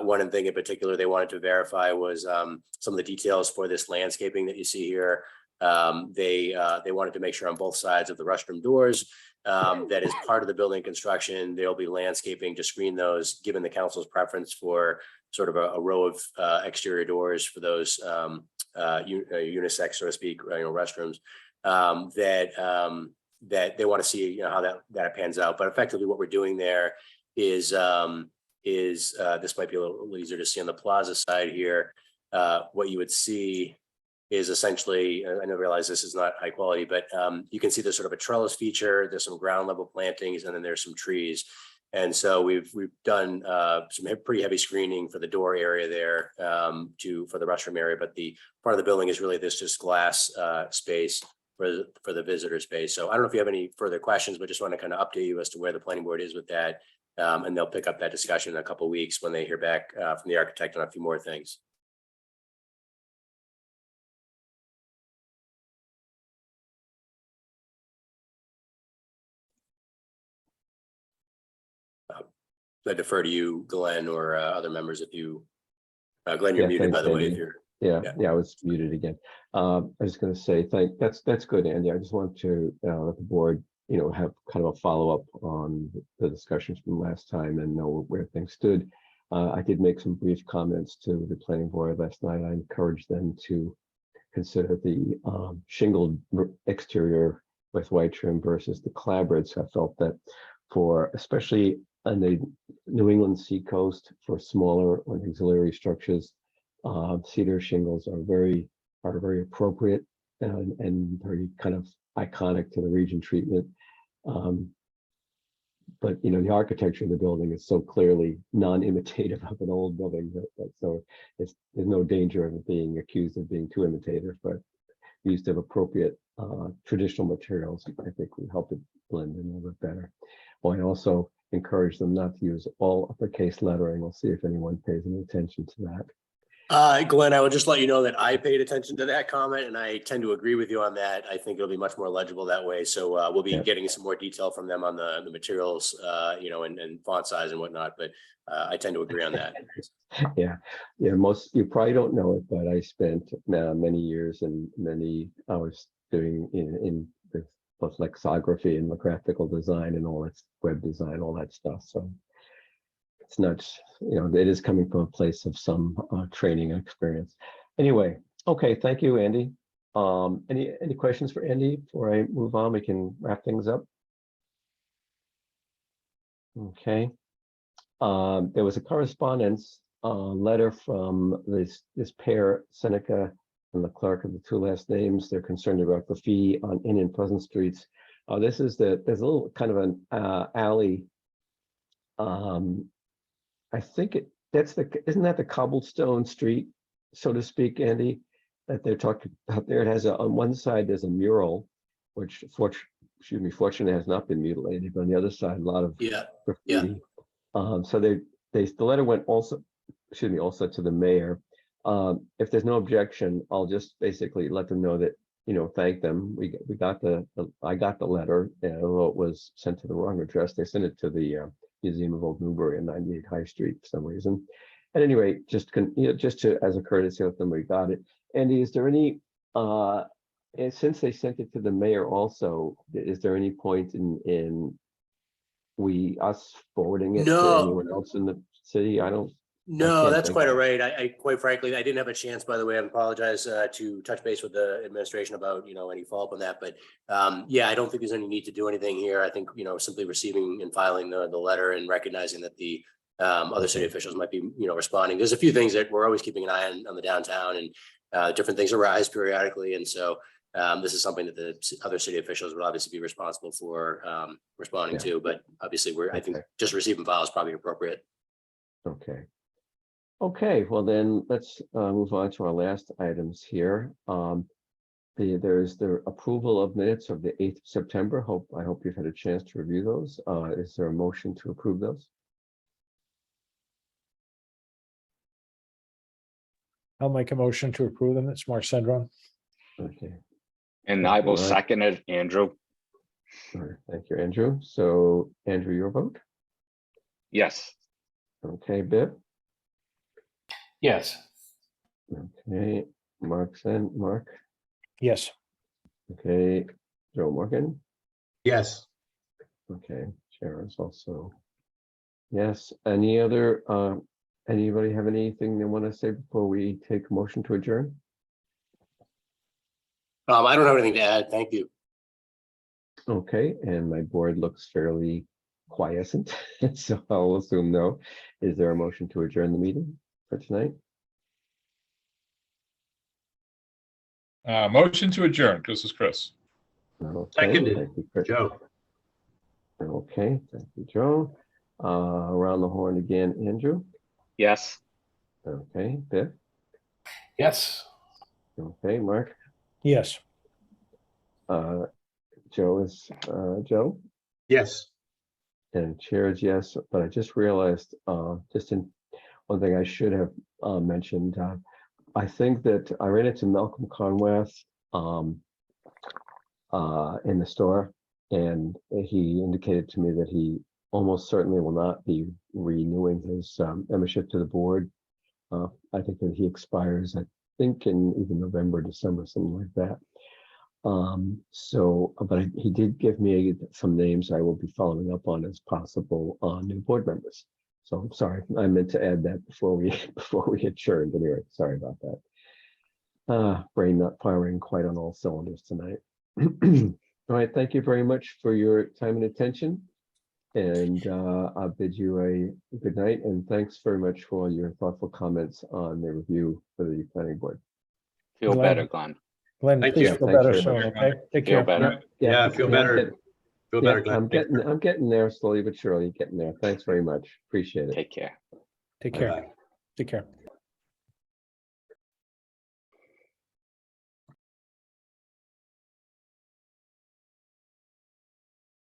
one thing in particular they wanted to verify was some of the details for this landscaping that you see here. They wanted to make sure on both sides of the restroom doors that as part of the building construction, there'll be landscaping to screen those, given the council's preference for sort of a row of exterior doors for those unisex, so to speak, restrooms, that they want to see, how that pans out. But effectively what we're doing there is this might be a little easier to see on the plaza side here. What you would see is essentially, I know, realize this is not high quality, but you can see there's sort of a trellis feature, there's some ground level plantings, and then there's some trees. And so we've done some pretty heavy screening for the door area there for the restroom area, but the part of the building is really this just glass space for the visitor space. So I don't know if you have any further questions, but just want to kind of update you as to where the planning board is with that. And they'll pick up that discussion in a couple of weeks when they hear back from the architect on a few more things. I defer to you, Glenn, or other members if you, Glenn, you're muted, Thanks, by the way, Andy. if you're. Yeah, I was muted again. I was going to say, that's good, Andy. I just want to let the board, have kind of a follow-up on the discussions from last time and know where things stood. I did make some brief comments to the planning board last night. I encouraged them to consider the shingled exterior with white trim versus the clapboards. I felt that especially on the New England seacoast, for smaller or auxiliary structures, cedar shingles are very appropriate and very kind of iconic to the region treatment. but you know, the architecture of the building is so clearly non-imitative of an old building so there's no danger of it being accused of being too imitative, but use of appropriate traditional materials, I think, would help it blend in a little bit better. Well, I also encourage them not to use all uppercase lettering. We'll see if anyone pays any attention to that. Glenn, I would just let you know that I paid attention to that comment and I tend to agree with you on that. I think it'll be much more legible that way. So we'll be Yeah. getting some more detail from them on the materials, you know, and font size and whatnot, but I tend to agree on that. Yeah, most, you probably don't know it, but I spent many years and many hours doing in both lexicography and graphical design and all that, web design, all that stuff. So it's not, you know, it is coming from a place of some training and experience. Anyway, okay, thank you, Andy. Any questions for Andy before I move on? We can wrap things up. Okay. There was a correspondence letter from this pair, Seneca and the clerk of the two last names. They're concerned about graffiti on in and Pleasant Streets. There's a little kind of an alley. I think isn't that the cobblestone street, so to speak, Andy, that they're talking about there? It has on one side there's a mural, which fortunately has not been mutilated, but on the other side a lot of graffiti. So the letter went also to the mayor. If there's no objection, I'll just basically let them know that, you know, thank them. I got the letter, and although it was sent to the wrong address, they sent it to the Museum of Old Newbury on 98 High Street for some reason. And anyway, just to as a courtesy, let them we got it. Andy, is there any and since they sent it to the mayor also, is there any point in us forwarding it to anyone else in the city? No, that's quite all right. I quite frankly, I didn't have a chance, by the way. I apologize to touch base with the administration about, you know, any follow-up on that. But yeah, I don't think there's any need to do anything here. I think, you know, simply receiving and filing the letter and recognizing that the other city officials might be, you know, responding. There's a few things that we're always keeping an eye on the downtown, and different things arise periodically. And so this is something that the other city officials would obviously be responsible for responding to. But obviously, I think just receive and file is probably appropriate. Okay, well then let's move on to our last items here. There's the approval of minutes of the 8th of September. I hope you've had a chance to review those. Is there a motion to approve those? I'll make a motion to approve them. It's Mark Cendron. Okay. And I will second it, Andrew. All right, thank you, Andrew. So Andrew, your vote? Yes. Okay, Bill? Yes. Okay, Mark? Yes. Okay, Joe Morgan? Yes. Okay, Chair is also yes. Anybody have anything they want to say before we take a motion to adjourn? I don't have anything to add. Thank you. Okay, and my board looks fairly quiescent, so I'll assume no. Is there a motion to adjourn the meeting for tonight? Motion to adjourn. This is Chris. Okay, Seconded. thank you, Chris. Joe. Okay, thank you, Joe. Around the horn again, Andrew. Yes. Okay, Bill. Yes. Okay, Mark. Yes. Joe is Joe. Yes. And chair is yes, but I just realized one thing I should have mentioned. I think that I ran into Malcolm Conwath in the store, and he indicated to me that he almost certainly will not be renewing his membership to the board. I think that he expires, I think, in either November, December, something like that. But he did give me some names I will be following up on as possible new board members. So I'm sorry, I meant to add that before we adjourned. Anyway, sorry about that. Brain not firing quite on all cylinders tonight. All right, thank you very much for your time and attention. And I'll bid you a good night, and thanks very much for all your thoughtful comments on the review for the planning board. Feel Glenn. better, Glenn. Glenn, Thank please you. feel Thanks better very soon, much. okay? Take Feel care. better. Yeah, I feel better Feel Yeah, better, Glenn. I'm getting there slowly but surely, getting there. Thanks very much. Appreciate it. Take care. Take care. Bye-bye. Take care.